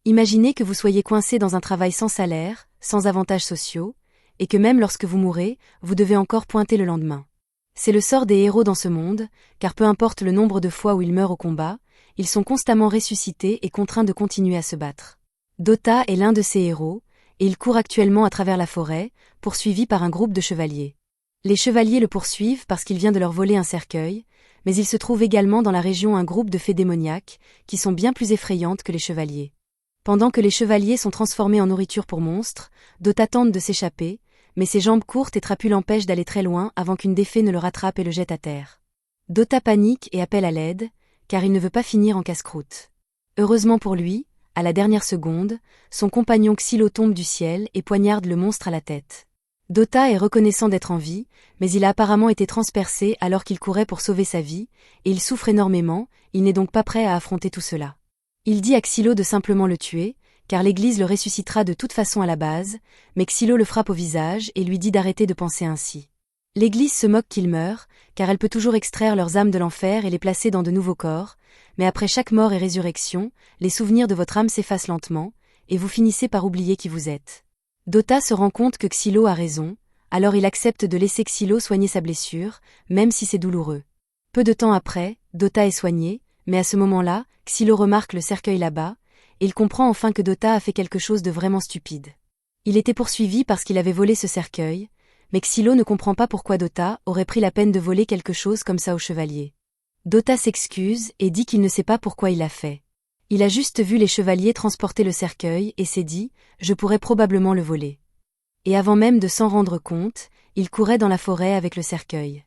Imaginez que vous soyez coincé dans un travail sans salaire, sans avantages sociaux, et que même lorsque vous mourrez, vous devez encore pointer le lendemain. C'est le sort des héros dans ce monde, car peu importe le nombre de fois où ils meurent au combat, ils sont constamment ressuscités et contraints de continuer à se battre. Dota est l'un de ces héros, et il court actuellement à travers la forêt, poursuivi par un groupe de chevaliers. Les chevaliers le poursuivent parce qu'il vient de leur voler un cercueil, mais il se trouve également dans la région un groupe de fées démoniaques, qui sont bien plus effrayantes que les chevaliers. Pendant que les chevaliers sont transformés en nourriture pour monstres, Dota tente de s'échapper, mais ses jambes courtes et trapues l'empêchent d'aller très loin avant qu'une des fées ne le rattrape et le jette à terre. Dota panique et appelle à l'aide, car il ne veut pas finir en casse-croûte. Heureusement pour lui, à la dernière seconde, son compagnon Xylo tombe du ciel et poignarde le monstre à la tête. Dota est reconnaissant d'être en vie, mais il a apparemment été transpercé alors qu'il courait pour sauver sa vie, et il souffre énormément, il n'est donc pas prêt à affronter tout cela. Il dit à Xylo de simplement le tuer, car l'Église le ressuscitera de toute façon à la base, mais Xylo le frappe au visage et lui dit d'arrêter de penser ainsi. L'Église se moque qu'il meure, car elle peut toujours extraire leurs âmes de l'enfer et les placer dans de nouveaux corps, mais après chaque mort et résurrection, les souvenirs de votre âme s'effacent lentement, et vous finissez par oublier qui vous êtes. Dota se rend compte que Xylo a raison, alors il accepte de laisser Xylo soigner sa blessure, même si c'est douloureux. Peu de temps après, Dota est soigné, mais à ce moment-là, Xylo remarque le cercueil là-bas, et il comprend enfin que Dota a fait quelque chose de vraiment stupide. Il était poursuivi parce qu'il avait volé ce cercueil, mais Xylo ne comprend pas pourquoi Dota aurait pris la peine de voler quelque chose comme ça au chevalier. Dota s'excuse et dit qu'il ne sait pas pourquoi il l'a fait. Il a juste vu les chevaliers transporter le cercueil et s'est dit « je pourrais probablement le voler ». Et avant même de s'en rendre compte, il courait dans la forêt avec le cercueil.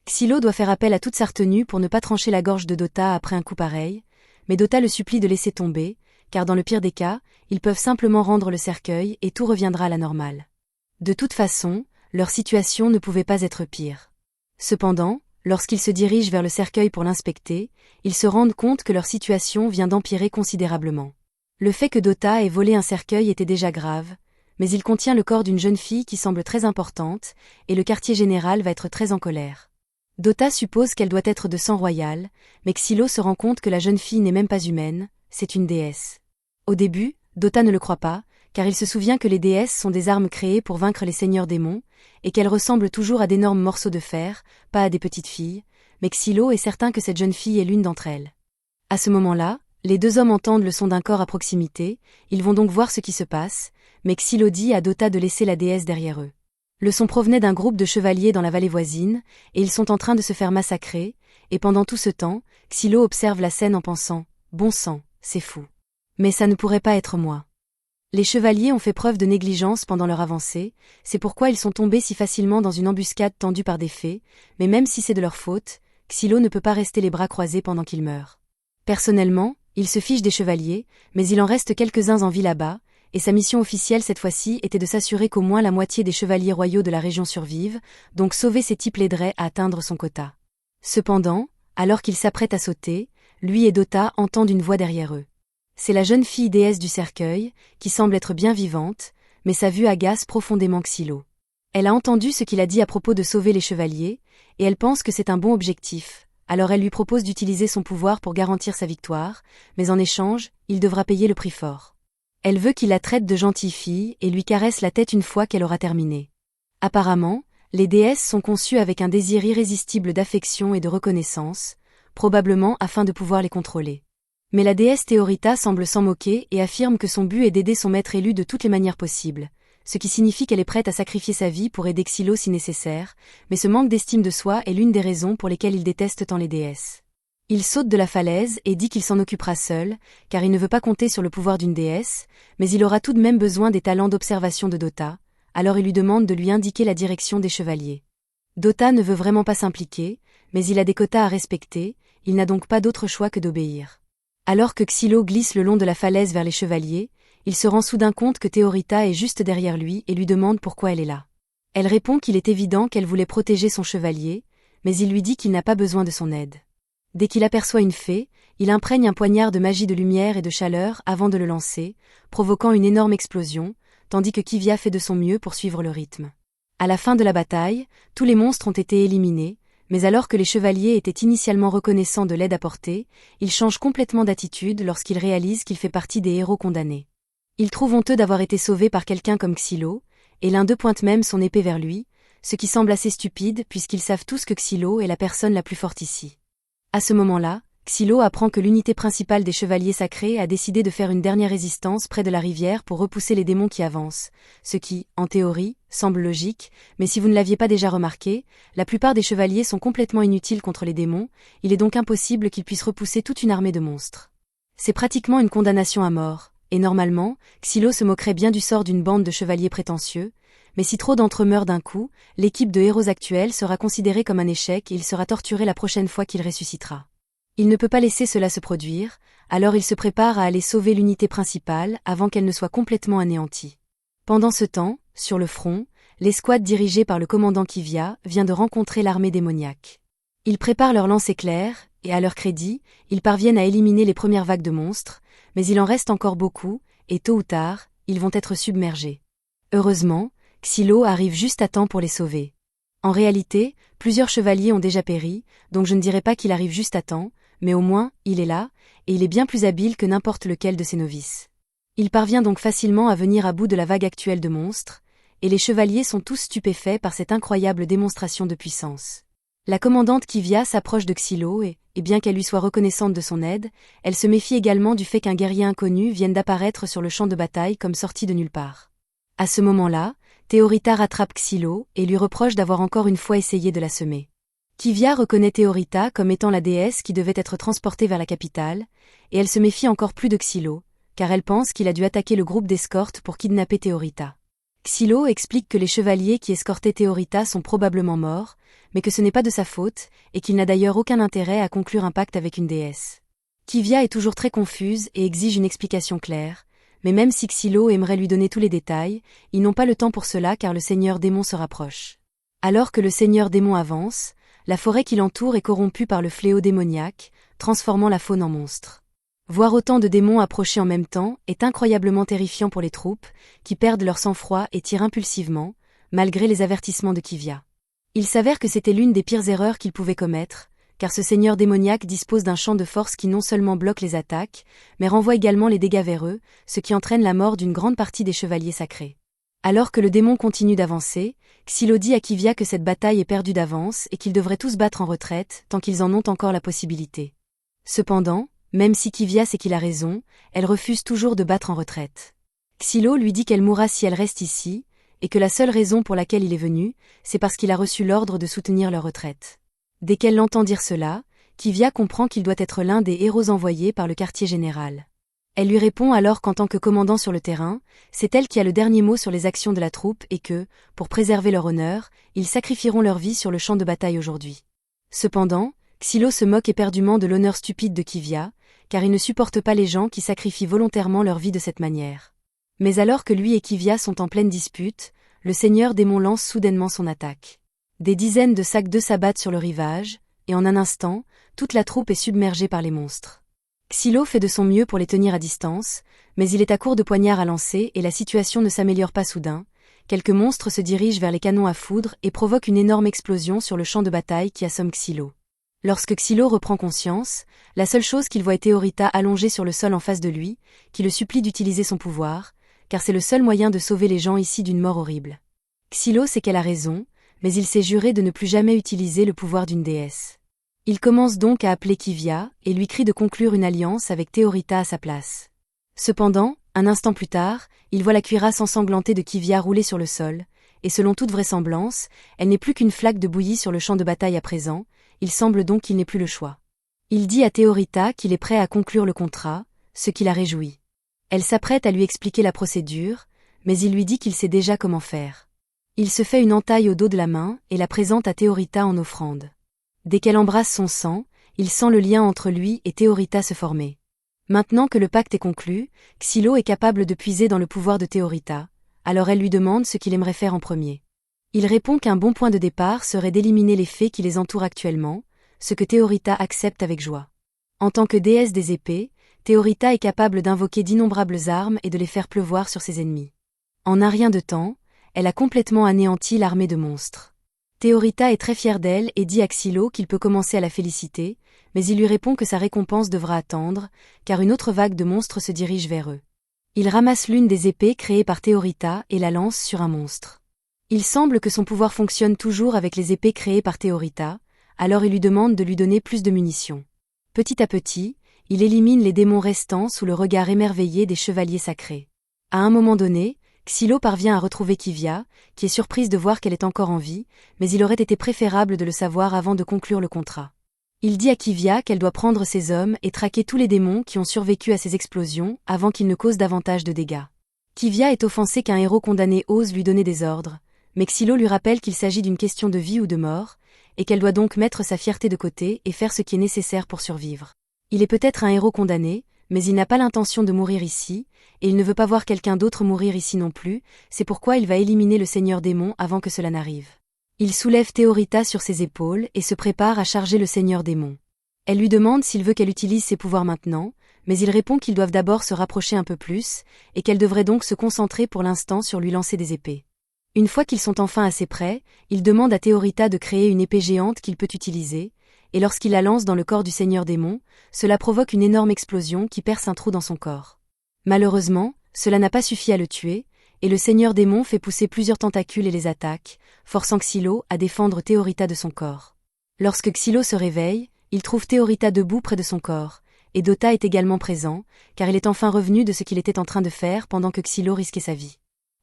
Xylo doit faire appel à toute sa retenue pour ne pas trancher la gorge de Dota après un coup pareil, mais Dota le supplie de laisser tomber, car dans le pire des cas, ils peuvent simplement rendre le cercueil et tout reviendra à la normale. De toute façon, leur situation ne pouvait pas être pire. Cependant, lorsqu'ils se dirigent vers le cercueil pour l'inspecter, ils se rendent compte que leur situation vient d'empirer considérablement. Le fait que Dota ait volé un cercueil était déjà grave, mais il contient le corps d'une jeune fille qui semble très importante, et le quartier général va être très en colère. Dota suppose qu'elle doit être de sang royal, mais Xylo se rend compte que la jeune fille n'est même pas humaine, c'est une déesse. Au début, Dota ne le croit pas, car il se souvient que les déesses sont des armes créées pour vaincre les seigneurs démons, et qu'elles ressemblent toujours à d'énormes morceaux de fer, pas à des petites filles, mais Xylo est certain que cette jeune fille est l'une d'entre elles. À ce moment-là, les deux hommes entendent le son d'un corps à proximité, ils vont donc voir ce qui se passe, mais Xylo dit à Dota de laisser la déesse derrière eux. Le son provenait d'un groupe de chevaliers dans la vallée voisine, et ils sont en train de se faire massacrer, et pendant tout ce temps, Xylo observe la scène en pensant « bon sang, c'est fou. Mais ça ne pourrait pas être moi. » Les chevaliers ont fait preuve de négligence pendant leur avancée, c'est pourquoi ils sont tombés si facilement dans une embuscade tendue par des fées, mais même si c'est de leur faute, Xylo ne peut pas rester les bras croisés pendant qu'il meurt. Personnellement, il se fiche des chevaliers, mais il en reste quelques-uns en vie là-bas, et sa mission officielle cette fois-ci était de s'assurer qu'au moins la moitié des chevaliers royaux de la région survivent, donc sauver ces types l'aiderait à atteindre son quota. Cependant, alors qu'il s'apprête à sauter, lui et Dota entendent une voix derrière eux. C'est la jeune fille déesse du cercueil, qui semble être bien vivante, mais sa vue agace profondément Xylo. Elle a entendu ce qu'il a dit à propos de sauver les chevaliers, et elle pense que c'est un bon objectif, alors elle lui propose d'utiliser son pouvoir pour garantir sa victoire, mais en échange, il devra payer le prix fort. Elle veut qu'il la traite de gentille fille et lui caresse la tête une fois qu'elle aura terminé. Apparemment, les déesses sont conçues avec un désir irrésistible d'affection et de reconnaissance, probablement afin de pouvoir les contrôler. Mais la déesse Théorita semble s'en moquer et affirme que son but est d'aider son maître élu de toutes les manières possibles, ce qui signifie qu'elle est prête à sacrifier sa vie pour aider Xylo si nécessaire, mais ce manque d'estime de soi est l'une des raisons pour lesquelles il déteste tant les déesses. Il saute de la falaise et dit qu'il s'en occupera seul, car il ne veut pas compter sur le pouvoir d'une déesse, mais il aura tout de même besoin des talents d'observation de Dota, alors il lui demande de lui indiquer la direction des chevaliers. Dota ne veut vraiment pas s'impliquer, mais il a des quotas à respecter, il n'a donc pas d'autre choix que d'obéir. Alors que Xylo glisse le long de la falaise vers les chevaliers, il se rend soudain compte que Théorita est juste derrière lui et lui demande pourquoi elle est là. Elle répond qu'il est évident qu'elle voulait protéger son chevalier, mais il lui dit qu'il n'a pas besoin de son aide. Dès qu'il aperçoit une fée, il imprègne un poignard de magie de lumière et de chaleur avant de le lancer, provoquant une énorme explosion, tandis que Kivia fait de son mieux pour suivre le rythme. À la fin de la bataille, tous les monstres ont été éliminés, mais alors que les chevaliers étaient initialement reconnaissants de l'aide apportée, ils changent complètement d'attitude lorsqu'ils réalisent qu'il fait partie des héros condamnés. Il trouve honteux d'avoir été sauvé par quelqu'un comme Xylo, et l'un d'eux pointe même son épée vers lui, ce qui semble assez stupide puisqu'ils savent tous que Xylo est la personne la plus forte ici. À ce moment-là, Xylo apprend que l'unité principale des chevaliers sacrés a décidé de faire une dernière résistance près de la rivière pour repousser les démons qui avancent, ce qui, en théorie, semble logique, mais si vous ne l'aviez pas déjà remarqué, la plupart des chevaliers sont complètement inutiles contre les démons, il est donc impossible qu'ils puissent repousser toute une armée de monstres. C'est pratiquement une condamnation à mort, et normalement, Xylo se moquerait bien du sort d'une bande de chevaliers prétentieux, mais si trop d'entre eux meurent d'un coup, l'équipe de héros actuels sera considérée comme un échec et il sera torturé la prochaine fois qu'il ressuscitera. Il ne peut pas laisser cela se produire, alors il se prépare à aller sauver l'unité principale avant qu'elle ne soit complètement anéantie. Pendant ce temps, sur le front, l'escouade dirigée par le commandant Kivia vient de rencontrer l'armée démoniaque. Ils préparent leur lance-éclair, et à leur crédit, ils parviennent à éliminer les premières vagues de monstres, mais il en reste encore beaucoup, et tôt ou tard, ils vont être submergés. Heureusement, Xylo arrive juste à temps pour les sauver. En réalité, plusieurs chevaliers ont déjà péri, donc je ne dirais pas qu'il arrive juste à temps, mais au moins, il est là, et il est bien plus habile que n'importe lequel de ses novices. Il parvient donc facilement à venir à bout de la vague actuelle de monstres, et les chevaliers sont tous stupéfaits par cette incroyable démonstration de puissance. La commandante Kivia s'approche de Xylo et bien qu'elle lui soit reconnaissante de son aide, elle se méfie également du fait qu'un guerrier inconnu vienne d'apparaître sur le champ de bataille comme sorti de nulle part. À ce moment-là, Théorita rattrape Xylo et lui reproche d'avoir encore une fois essayé de la semer. Kivia reconnaît Théorita comme étant la déesse qui devait être transportée vers la capitale, et elle se méfie encore plus de Xylo, car elle pense qu'il a dû attaquer le groupe d'escorte pour kidnapper Théorita. Xylo explique que les chevaliers qui escortaient Théorita sont probablement morts, mais que ce n'est pas de sa faute, et qu'il n'a d'ailleurs aucun intérêt à conclure un pacte avec une déesse. Kivia est toujours très confuse et exige une explication claire, mais même si Xylo aimerait lui donner tous les détails, ils n'ont pas le temps pour cela car le seigneur démon se rapproche. Alors que le seigneur démon avance, la forêt qui l'entoure est corrompue par le fléau démoniaque, transformant la faune en monstre. Voir autant de démons approcher en même temps est incroyablement terrifiant pour les troupes, qui perdent leur sang-froid et tirent impulsivement, malgré les avertissements de Kivia. Il s'avère que c'était l'une des pires erreurs qu'ils pouvaient commettre, car ce seigneur démoniaque dispose d'un champ de force qui non seulement bloque les attaques, mais renvoie également les dégâts vers eux, ce qui entraîne la mort d'une grande partie des chevaliers sacrés. Alors que le démon continue d'avancer, Xylo dit à Kivia que cette bataille est perdue d'avance et qu'ils devraient tous battre en retraite tant qu'ils en ont encore la possibilité. Cependant, même si Kivia sait qu'il a raison, elle refuse toujours de battre en retraite. Xylo lui dit qu'elle mourra si elle reste ici, et que la seule raison pour laquelle il est venu, c'est parce qu'il a reçu l'ordre de soutenir leur retraite. Dès qu'elle l'entend dire cela, Kivia comprend qu'il doit être l'un des héros envoyés par le quartier général. Elle lui répond alors qu'en tant que commandant sur le terrain, c'est elle qui a le dernier mot sur les actions de la troupe et que, pour préserver leur honneur, ils sacrifieront leur vie sur le champ de bataille aujourd'hui. Cependant, Xylo se moque éperdument de l'honneur stupide de Kivia, car il ne supporte pas les gens qui sacrifient volontairement leur vie de cette manière. Mais alors que lui et Kivia sont en pleine dispute, le seigneur démon lance soudainement son attaque. Des dizaines de sacs d'œufs s'abattent sur le rivage, et en un instant, toute la troupe est submergée par les monstres. Xylo fait de son mieux pour les tenir à distance, mais il est à court de poignards à lancer et la situation ne s'améliore pas soudain. Quelques monstres se dirigent vers les canons à foudre et provoquent une énorme explosion sur le champ de bataille qui assomme Xylo. Lorsque Xylo reprend conscience, la seule chose qu'il voit est Théorita allongée sur le sol en face de lui, qui le supplie d'utiliser son pouvoir, car c'est le seul moyen de sauver les gens ici d'une mort horrible. Xylo sait qu'elle a raison, mais il s'est juré de ne plus jamais utiliser le pouvoir d'une déesse. Il commence donc à appeler Kivia et lui crie de conclure une alliance avec Théorita à sa place. Cependant, un instant plus tard, il voit la cuirasse ensanglantée de Kivia rouler sur le sol, et selon toute vraisemblance, elle n'est plus qu'une flaque de bouillie sur le champ de bataille à présent, il semble donc qu'il n'ait plus le choix. Il dit à Théorita qu'il est prêt à conclure le contrat, ce qui la réjouit. Elle s'apprête à lui expliquer la procédure, mais il lui dit qu'il sait déjà comment faire. Il se fait une entaille au dos de la main et la présente à Théorita en offrande. Dès qu'elle embrasse son sang, il sent le lien entre lui et Théorita se former. Maintenant que le pacte est conclu, Xylo est capable de puiser dans le pouvoir de Théorita, alors elle lui demande ce qu'il aimerait faire en premier. Il répond qu'un bon point de départ serait d'éliminer les fées qui les entourent actuellement, ce que Théorita accepte avec joie. En tant que déesse des épées, Théorita est capable d'invoquer d'innombrables armes et de les faire pleuvoir sur ses ennemis. En un rien de temps, elle a complètement anéanti l'armée de monstres. Théorita est très fière d'elle et dit à Xylo qu'il peut commencer à la féliciter, mais il lui répond que sa récompense devra attendre, car une autre vague de monstres se dirige vers eux. Il ramasse l'une des épées créées par Théorita et la lance sur un monstre. Il semble que son pouvoir fonctionne toujours avec les épées créées par Théorita, alors il lui demande de lui donner plus de munitions. Petit à petit, il élimine les démons restants sous le regard émerveillé des chevaliers sacrés. À un moment donné, Xylo parvient à retrouver Kivia, qui est surprise de voir qu'elle est encore en vie, mais il aurait été préférable de le savoir avant de conclure le contrat. Il dit à Kivia qu'elle doit prendre ses hommes et traquer tous les démons qui ont survécu à ces explosions avant qu'ils ne causent davantage de dégâts. Kivia est offensée qu'un héros condamné ose lui donner des ordres, mais Xylo lui rappelle qu'il s'agit d'une question de vie ou de mort, et qu'elle doit donc mettre sa fierté de côté et faire ce qui est nécessaire pour survivre. Il est peut-être un héros condamné, mais il n'a pas l'intention de mourir ici, et il ne veut pas voir quelqu'un d'autre mourir ici non plus, c'est pourquoi il va éliminer le Seigneur Démon avant que cela n'arrive. Il soulève Théorita sur ses épaules et se prépare à charger le Seigneur Démon. Elle lui demande s'il veut qu'elle utilise ses pouvoirs maintenant, mais il répond qu'ils doivent d'abord se rapprocher un peu plus, et qu'elle devrait donc se concentrer pour l'instant sur lui lancer des épées. Une fois qu'ils sont enfin assez près, il demande à Théorita de créer une épée géante qu'il peut utiliser, et lorsqu'il la lance dans le corps du Seigneur Démon, cela provoque une énorme explosion qui perce un trou dans son corps. Malheureusement, cela n'a pas suffi à le tuer, et le Seigneur Démon fait pousser plusieurs tentacules et les attaque, forçant Xylo à défendre Théorita de son corps. Lorsque Xylo se réveille, il trouve Théorita debout près de son corps, et Dota est également présent, car il est enfin revenu de ce qu'il était en train de faire pendant que Xylo risquait sa vie.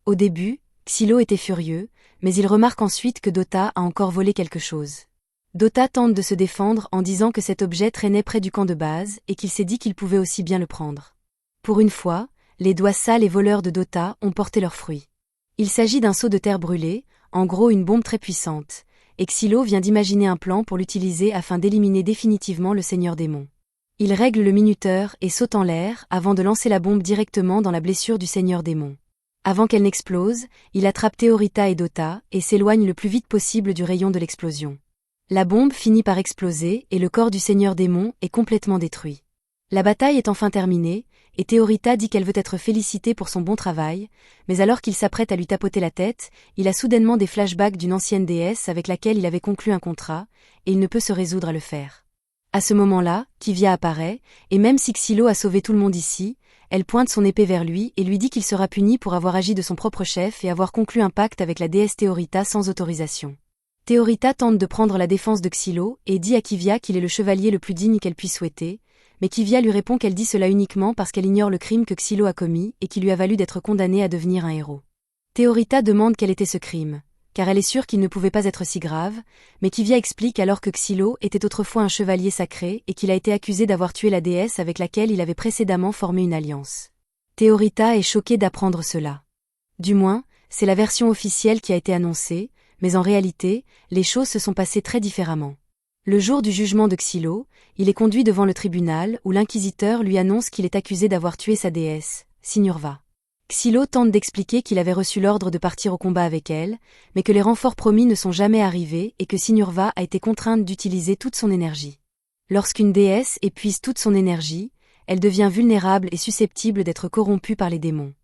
Au début, Xylo était furieux, mais il remarque ensuite que Dota a encore volé quelque chose. Dota tente de se défendre en disant que cet objet traînait près du camp de base et qu'il s'est dit qu'il pouvait aussi bien le prendre. Pour une fois, les doigts sales et voleurs de Dota ont porté leurs fruits. Il s'agit d'un seau de terre brûlée, en gros une bombe très puissante, et Xylo vient d'imaginer un plan pour l'utiliser afin d'éliminer définitivement le Seigneur Démon. Il règle le minuteur et saute en l'air avant de lancer la bombe directement dans la blessure du Seigneur Démon. Avant qu'elle n'explose, il attrape Théorita et Dota et s'éloigne le plus vite possible du rayon de l'explosion. La bombe finit par exploser et le corps du Seigneur Démon est complètement détruit. La bataille est enfin terminée, et Théorita dit qu'elle veut être félicitée pour son bon travail, mais alors qu'il s'apprête à lui tapoter la tête, il a soudainement des flashbacks d'une ancienne déesse avec laquelle il avait conclu un contrat, et il ne peut se résoudre à le faire. À ce moment-là, Kivia apparaît, et même si Xylo a sauvé tout le monde ici, elle pointe son épée vers lui et lui dit qu'il sera puni pour avoir agi de son propre chef et avoir conclu un pacte avec la déesse Théorita sans autorisation. Théorita tente de prendre la défense de Xylo et dit à Kivia qu'il est le chevalier le plus digne qu'elle puisse souhaiter, mais Kivia lui répond qu'elle dit cela uniquement parce qu'elle ignore le crime que Xylo a commis et qui lui a valu d'être condamné à devenir un héros. Théorita demande quel était ce crime, car elle est sûre qu'il ne pouvait pas être si grave, mais Kivia explique alors que Xylo était autrefois un chevalier sacré et qu'il a été accusé d'avoir tué la déesse avec laquelle il avait précédemment formé une alliance. Théorita est choquée d'apprendre cela. Du moins, c'est la version officielle qui a été annoncée, mais en réalité, les choses se sont passées très différemment. Le jour du jugement de Xylo, il est conduit devant le tribunal où l'inquisiteur lui annonce qu'il est accusé d'avoir tué sa déesse, Sinurva. Xylo tente d'expliquer qu'il avait reçu l'ordre de partir au combat avec elle, mais que les renforts promis ne sont jamais arrivés et que Sinurva a été contrainte d'utiliser toute son énergie. Lorsqu'une déesse épuise toute son énergie, elle devient vulnérable et susceptible d'être corrompue par les démons.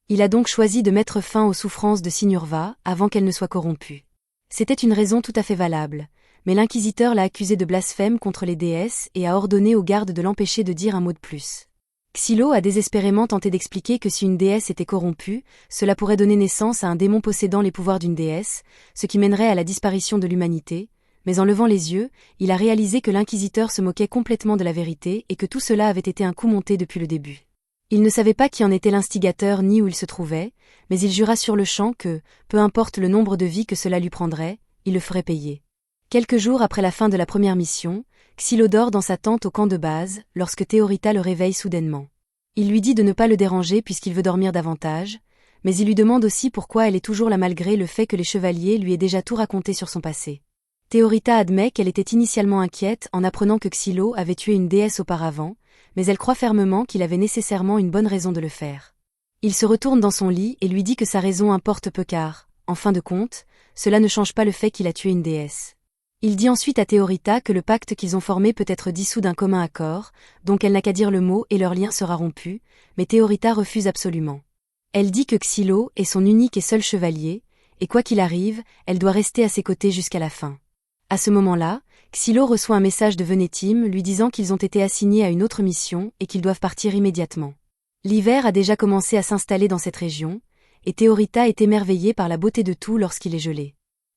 Il a donc choisi de mettre fin aux souffrances de Sinurva avant qu'elle ne soit corrompue. C'était une raison tout à fait valable, mais l'inquisiteur l'a accusé de blasphème contre les déesses et a ordonné aux gardes de l'empêcher de dire un mot de plus. Xylo a désespérément tenté d'expliquer que si une déesse était corrompue, cela pourrait donner naissance à un démon possédant les pouvoirs d'une déesse, ce qui mènerait à la disparition de l'humanité, mais en levant les yeux, il a réalisé que l'inquisiteur se moquait complètement de la vérité et que tout cela avait été un coup monté depuis le début. Il ne savait pas qui en était l'instigateur ni où il se trouvait, mais il jura sur le champ que, peu importe le nombre de vies que cela lui prendrait, il le ferait payer. Quelques jours après la fin de la première mission, Xylo dort dans sa tente au camp de base, lorsque Théorita le réveille soudainement. Il lui dit de ne pas le déranger puisqu'il veut dormir davantage, mais il lui demande aussi pourquoi elle est toujours là malgré le fait que les chevaliers lui aient déjà tout raconté sur son passé. Théorita admet qu'elle était initialement inquiète en apprenant que Xylo avait tué une déesse auparavant, mais elle croit fermement qu'il avait nécessairement une bonne raison de le faire. Il se retourne dans son lit et lui dit que sa raison importe peu car, en fin de compte, cela ne change pas le fait qu'il a tué une déesse. Il dit ensuite à Théorita que le pacte qu'ils ont formé peut être dissous d'un commun accord, donc elle n'a qu'à dire le mot et leur lien sera rompu, mais Théorita refuse absolument. Elle dit que Xylo est son unique et seul chevalier, et quoi qu'il arrive, elle doit rester à ses côtés jusqu'à la fin. À ce moment-là, Xylo reçoit un message de Venetim lui disant qu'ils ont été assignés à une autre mission et qu'ils doivent partir immédiatement. L'hiver a déjà commencé à s'installer dans cette région, et Théorita est émerveillée par la beauté de tout lorsqu'il est gelé.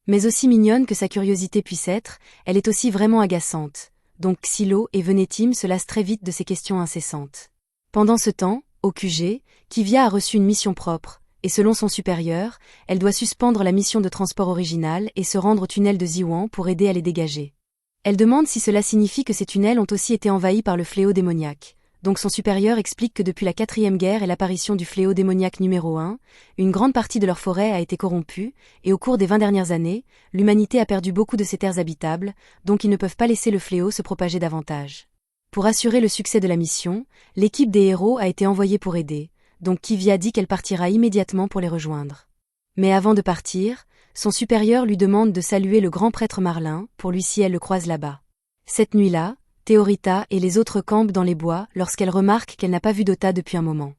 Mais aussi mignonne que sa curiosité puisse être, elle est aussi vraiment agaçante, donc Xylo et Venetim se lassent très vite de ces questions incessantes. Pendant ce temps, au QG, Kivia a reçu une mission propre, et selon son supérieur, elle doit suspendre la mission de transport originale et se rendre au tunnel de Ziwan pour aider à les dégager. Elle demande si cela signifie que ces tunnels ont aussi été envahis par le fléau démoniaque. Donc son supérieur explique que depuis la 4e guerre et l'apparition du fléau démoniaque numéro 1, une grande partie de leur forêt a été corrompue, et au cours des 20 dernières années, l'humanité a perdu beaucoup de ses terres habitables, donc ils ne peuvent pas laisser le fléau se propager davantage. Pour assurer le succès de la mission, l'équipe des héros a été envoyée pour aider, donc Kivia dit qu'elle partira immédiatement pour les rejoindre. Mais avant de partir, son supérieur lui demande de saluer le grand prêtre Marlin, pour lui si elle le croise là-bas. Cette nuit-là, Théorita et les autres campent dans les bois lorsqu'elle remarque qu'elle n'a pas vu Dota depuis un moment.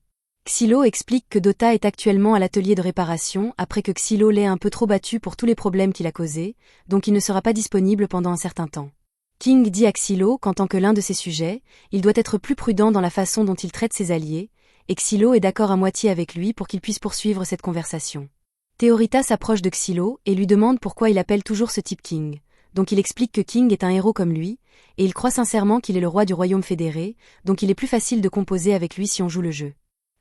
Xylo explique que Dota est actuellement à l'atelier de réparation après que Xylo l'ait un peu trop battu pour tous les problèmes qu'il a causés, donc il ne sera pas disponible pendant un certain temps. King dit à Xylo qu'en tant que l'un de ses sujets, il doit être plus prudent dans la façon dont il traite ses alliés, et Xylo est d'accord à moitié avec lui pour qu'il puisse poursuivre cette conversation. Théorita s'approche de Xylo et lui demande pourquoi il appelle toujours ce type King. Donc il explique que King est un héros comme lui, et il croit sincèrement qu'il est le roi du royaume fédéré, donc il est plus facile de composer avec lui si on joue le jeu.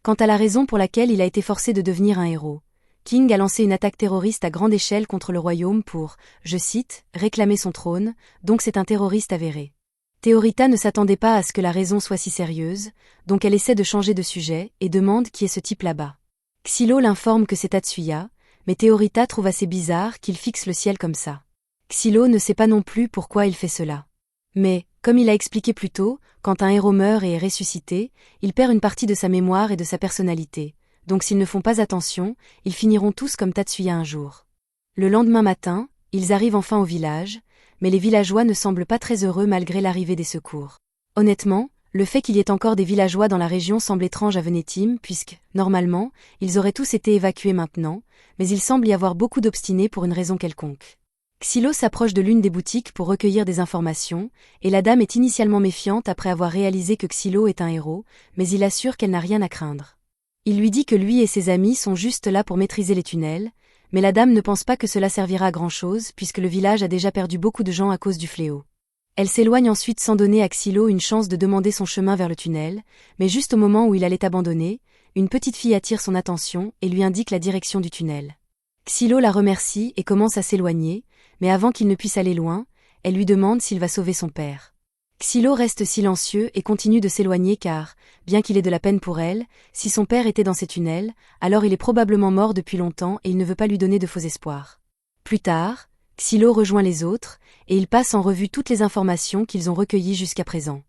Quant à la raison pour laquelle il a été forcé de devenir un héros, King a lancé une attaque terroriste à grande échelle contre le royaume pour, je cite, réclamer son trône, donc c'est un terroriste avéré. Théorita ne s'attendait pas à ce que la raison soit si sérieuse, donc elle essaie de changer de sujet et demande qui est ce type là-bas. Xylo l'informe que c'est Tatsuya, mais Théorita trouve assez bizarre qu'il fixe le ciel comme ça. Xylo ne sait pas non plus pourquoi il fait cela. Mais, comme il a expliqué plus tôt, quand un héros meurt et est ressuscité, il perd une partie de sa mémoire et de sa personnalité, donc s'ils ne font pas attention, ils finiront tous comme Tatsuya un jour. Le lendemain matin, ils arrivent enfin au village, mais les villageois ne semblent pas très heureux malgré l'arrivée des secours. Honnêtement, le fait qu'il y ait encore des villageois dans la région semble étrange à Venetim puisque, normalement, ils auraient tous été évacués maintenant, mais il semble y avoir beaucoup d'obstinés pour une raison quelconque. Xylo s'approche de l'une des boutiques pour recueillir des informations, et la dame est initialement méfiante après avoir réalisé que Xylo est un héros, mais il assure qu'elle n'a rien à craindre. Il lui dit que lui et ses amis sont juste là pour maîtriser les tunnels, mais la dame ne pense pas que cela servira à grand-chose puisque le village a déjà perdu beaucoup de gens à cause du fléau. Elle s'éloigne ensuite sans donner à Xylo une chance de demander son chemin vers le tunnel, mais juste au moment où il allait abandonner, une petite fille attire son attention et lui indique la direction du tunnel. Xylo la remercie et commence à s'éloigner, mais avant qu'il ne puisse aller loin, elle lui demande s'il va sauver son père. Xylo reste silencieux et continue de s'éloigner car, bien qu'il ait de la peine pour elle, si son père était dans ces tunnels, alors il est probablement mort depuis longtemps et il ne veut pas lui donner de faux espoirs. Plus tard, Xylo rejoint les autres, et ils passent en revue toutes les informations qu'ils ont recueillies jusqu'à présent.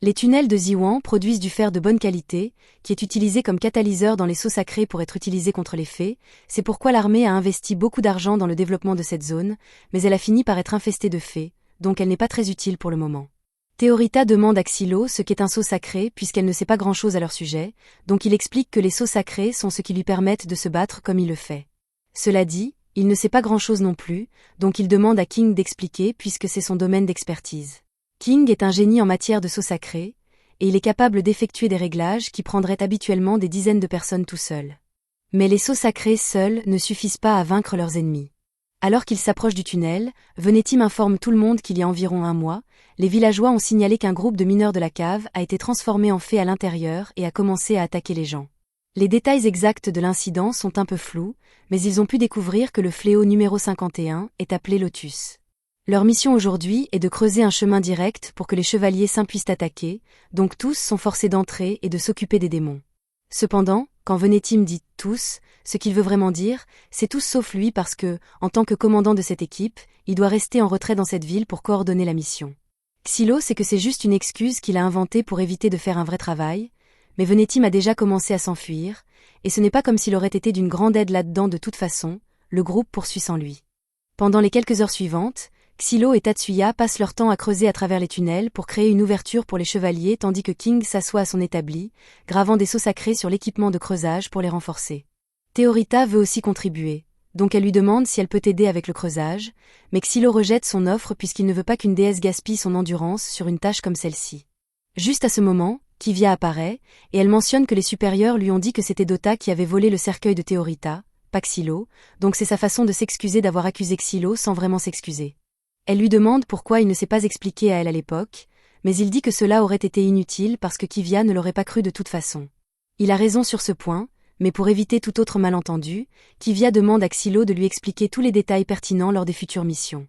Les tunnels de Ziwan produisent du fer de bonne qualité, qui est utilisé comme catalyseur dans les sceaux sacrés pour être utilisé contre les fées, c'est pourquoi l'armée a investi beaucoup d'argent dans le développement de cette zone, mais elle a fini par être infestée de fées, donc elle n'est pas très utile pour le moment. Théorita demande à Xylo ce qu'est un sceau sacré puisqu'elle ne sait pas grand-chose à leur sujet, donc il explique que les sceaux sacrés sont ce qui lui permettent de se battre comme il le fait. Cela dit, il ne sait pas grand-chose non plus, donc il demande à King d'expliquer puisque c'est son domaine d'expertise. King est un génie en matière de sceaux sacrés, et il est capable d'effectuer des réglages qui prendraient habituellement des dizaines de personnes tout seul. Mais les sceaux sacrés seuls ne suffisent pas à vaincre leurs ennemis. Alors qu'ils s'approchent du tunnel, Venetim informe tout le monde qu'il y a environ un mois, les villageois ont signalé qu'un groupe de mineurs de la cave a été transformé en fées à l'intérieur et a commencé à attaquer les gens. Les détails exacts de l'incident sont un peu flous, mais ils ont pu découvrir que le fléau numéro 51 est appelé Lotus. Leur mission aujourd'hui est de creuser un chemin direct pour que les chevaliers saints puissent attaquer, donc tous sont forcés d'entrer et de s'occuper des démons. Cependant, quand Venetim dit « tous », ce qu'il veut vraiment dire, c'est tous sauf lui parce que, en tant que commandant de cette équipe, il doit rester en retrait dans cette ville pour coordonner la mission. Xylo sait que c'est juste une excuse qu'il a inventée pour éviter de faire un vrai travail, mais Venetim a déjà commencé à s'enfuir, et ce n'est pas comme s'il aurait été d'une grande aide là-dedans de toute façon, le groupe poursuit sans lui. Pendant les quelques heures suivantes, Xylo et Tatsuya passent leur temps à creuser à travers les tunnels pour créer une ouverture pour les chevaliers tandis que King s'assoit à son établi, gravant des sceaux sacrés sur l'équipement de creusage pour les renforcer. Théorita veut aussi contribuer, donc elle lui demande si elle peut aider avec le creusage, mais Xylo rejette son offre puisqu'il ne veut pas qu'une déesse gaspille son endurance sur une tâche comme celle-ci. Juste à ce moment, Kivia apparaît, et elle mentionne que les supérieurs lui ont dit que c'était Dota qui avait volé le cercueil de Théorita, pas Xylo, donc c'est sa façon de s'excuser d'avoir accusé Xylo sans vraiment s'excuser. Elle lui demande pourquoi il ne s'est pas expliqué à elle à l'époque, mais il dit que cela aurait été inutile parce que Kivia ne l'aurait pas cru de toute façon. Il a raison sur ce point, mais pour éviter tout autre malentendu, Kivia demande à Xylo de lui expliquer tous les détails pertinents lors des futures missions.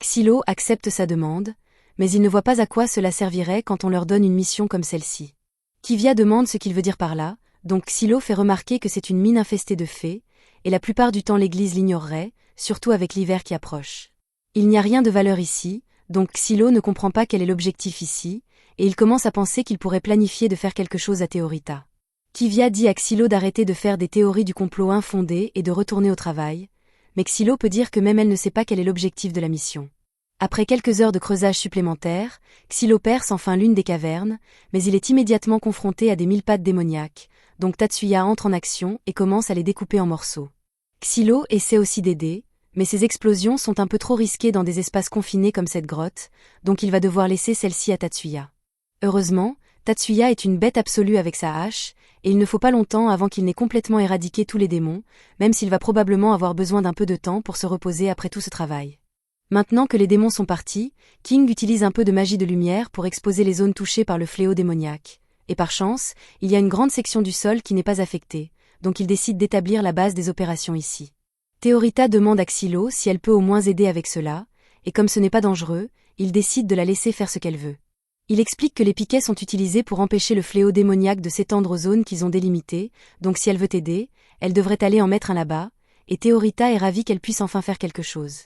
Xylo accepte sa demande, mais il ne voit pas à quoi cela servirait quand on leur donne une mission comme celle-ci. Kivia demande ce qu'il veut dire par là, donc Xylo fait remarquer que c'est une mine infestée de fées, et la plupart du temps l'Église l'ignorerait, surtout avec l'hiver qui approche. Il n'y a rien de valeur ici, donc Xylo ne comprend pas quel est l'objectif ici, et il commence à penser qu'il pourrait planifier de faire quelque chose à Théorita. Kivia dit à Xylo d'arrêter de faire des théories du complot infondées et de retourner au travail, mais Xylo peut dire que même elle ne sait pas quel est l'objectif de la mission. Après quelques heures de creusage supplémentaires, Xylo perce enfin l'une des cavernes, mais il est immédiatement confronté à des mille pattes démoniaques, donc Tatsuya entre en action et commence à les découper en morceaux. Xylo essaie aussi d'aider, mais ces explosions sont un peu trop risquées dans des espaces confinés comme cette grotte, donc il va devoir laisser celle-ci à Tatsuya. Heureusement, Tatsuya est une bête absolue avec sa hache, et il ne faut pas longtemps avant qu'il n'ait complètement éradiqué tous les démons, même s'il va probablement avoir besoin d'un peu de temps pour se reposer après tout ce travail. Maintenant que les démons sont partis, King utilise un peu de magie de lumière pour exposer les zones touchées par le fléau démoniaque. Et par chance, il y a une grande section du sol qui n'est pas affectée, donc il décide d'établir la base des opérations ici. Théorita demande à Xylo si elle peut au moins aider avec cela, et comme ce n'est pas dangereux, il décide de la laisser faire ce qu'elle veut. Il explique que les piquets sont utilisés pour empêcher le fléau démoniaque de s'étendre aux zones qu'ils ont délimitées, donc si elle veut aider, elle devrait aller en mettre un là-bas, et Théorita est ravie qu'elle puisse enfin faire quelque chose.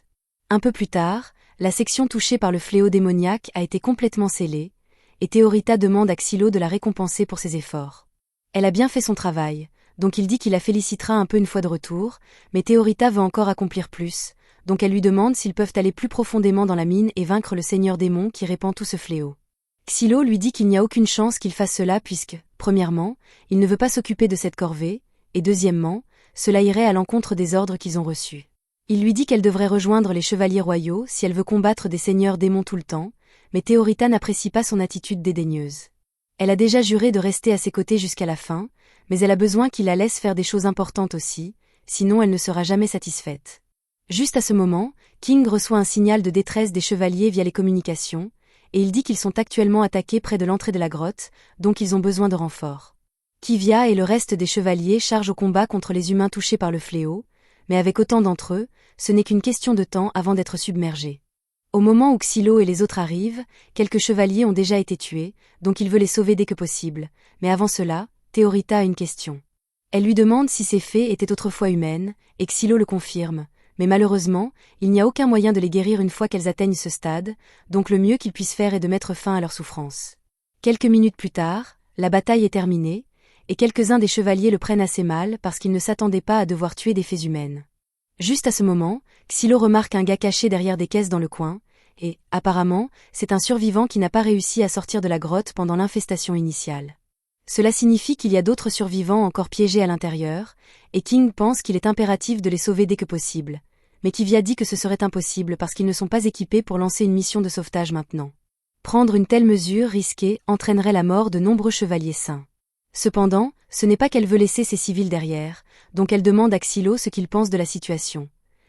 Un peu plus tard, la section touchée par le fléau démoniaque a été complètement scellée, et Théorita demande à Xylo de la récompenser pour ses efforts. Elle a bien fait son travail, donc il dit qu'il la félicitera un peu une fois de retour, mais Théorita veut encore accomplir plus, donc elle lui demande s'ils peuvent aller plus profondément dans la mine et vaincre le seigneur démon qui répand tout ce fléau. Xylo lui dit qu'il n'y a aucune chance qu'il fasse cela puisque, premièrement, il ne veut pas s'occuper de cette corvée, et deuxièmement, cela irait à l'encontre des ordres qu'ils ont reçus. Il lui dit qu'elle devrait rejoindre les chevaliers royaux si elle veut combattre des seigneurs démons tout le temps, mais Théorita n'apprécie pas son attitude dédaigneuse. Elle a déjà juré de rester à ses côtés jusqu'à la fin, mais elle a besoin qu'il la laisse faire des choses importantes aussi, sinon elle ne sera jamais satisfaite. Juste à ce moment, King reçoit un signal de détresse des chevaliers via les communications, et il dit qu'ils sont actuellement attaqués près de l'entrée de la grotte, donc ils ont besoin de renforts. Kivia et le reste des chevaliers chargent au combat contre les humains touchés par le fléau, mais avec autant d'entre eux, ce n'est qu'une question de temps avant d'être submergés. Au moment où Xylo et les autres arrivent, quelques chevaliers ont déjà été tués, donc il veut les sauver dès que possible, mais avant cela, Théorita a une question. Elle lui demande si ces fées étaient autrefois humaines, et Xylo le confirme, mais malheureusement, il n'y a aucun moyen de les guérir une fois qu'elles atteignent ce stade, donc le mieux qu'ils puissent faire est de mettre fin à leur souffrance. Quelques minutes plus tard, la bataille est terminée, et quelques-uns des chevaliers le prennent assez mal parce qu'ils ne s'attendaient pas à devoir tuer des fées humaines. Juste à ce moment, Xylo remarque un gars caché derrière des caisses dans le coin, et, apparemment, c'est un survivant qui n'a pas réussi à sortir de la grotte pendant l'infestation initiale. Cela signifie qu'il y a d'autres survivants encore piégés à l'intérieur, et King pense qu'il est impératif de les sauver dès que possible, mais Kivia dit que ce serait impossible parce qu'ils ne sont pas équipés pour lancer une mission de sauvetage maintenant. Prendre une telle mesure risquée entraînerait la mort de nombreux chevaliers saints. Cependant, ce n'est pas qu'elle veut laisser ses civils derrière, donc elle demande à Xylo ce qu'il pense de la situation.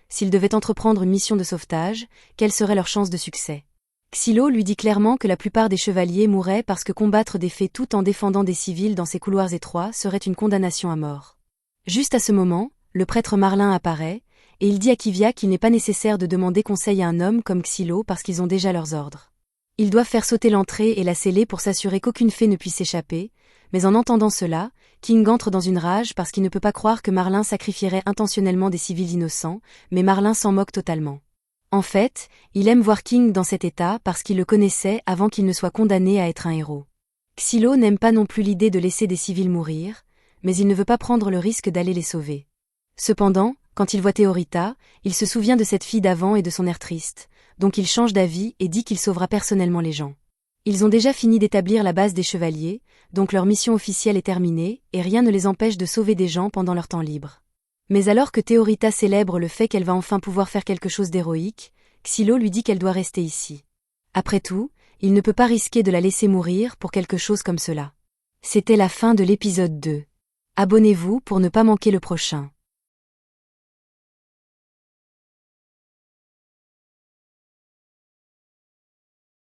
S'ils devaient entreprendre une mission de sauvetage, quelles seraient leurs chances de succès? Xylo lui dit clairement que la plupart des chevaliers mourraient parce que combattre des fées tout en défendant des civils dans ces couloirs étroits serait une condamnation à mort. Juste à ce moment, le prêtre Marlin apparaît, et il dit à Kivia qu'il n'est pas nécessaire de demander conseil à un homme comme Xylo parce qu'ils ont déjà leurs ordres. Ils doivent faire sauter l'entrée et la sceller pour s'assurer qu'aucune fée ne puisse s'échapper, mais en entendant cela, King entre dans une rage parce qu'il ne peut pas croire que Marlin sacrifierait intentionnellement des civils innocents, mais Marlin s'en moque totalement. En fait, il aime voir King dans cet état parce qu'il le connaissait avant qu'il ne soit condamné à être un héros. Xylo n'aime pas non plus l'idée de laisser des civils mourir, mais il ne veut pas prendre le risque d'aller les sauver. Cependant, quand il voit Théorita, il se souvient de cette fille d'avant et de son air triste, donc il change d'avis et dit qu'il sauvera personnellement les gens. Ils ont déjà fini d'établir la base des chevaliers, donc leur mission officielle est terminée, et rien ne les empêche de sauver des gens pendant leur temps libre. Mais alors que Théorita célèbre le fait qu'elle va enfin pouvoir faire quelque chose d'héroïque, Xylo lui dit qu'elle doit rester ici. Après tout, il ne peut pas risquer de la laisser mourir pour quelque chose comme cela. C'était la fin de l'épisode 2. Abonnez-vous pour ne pas manquer le prochain.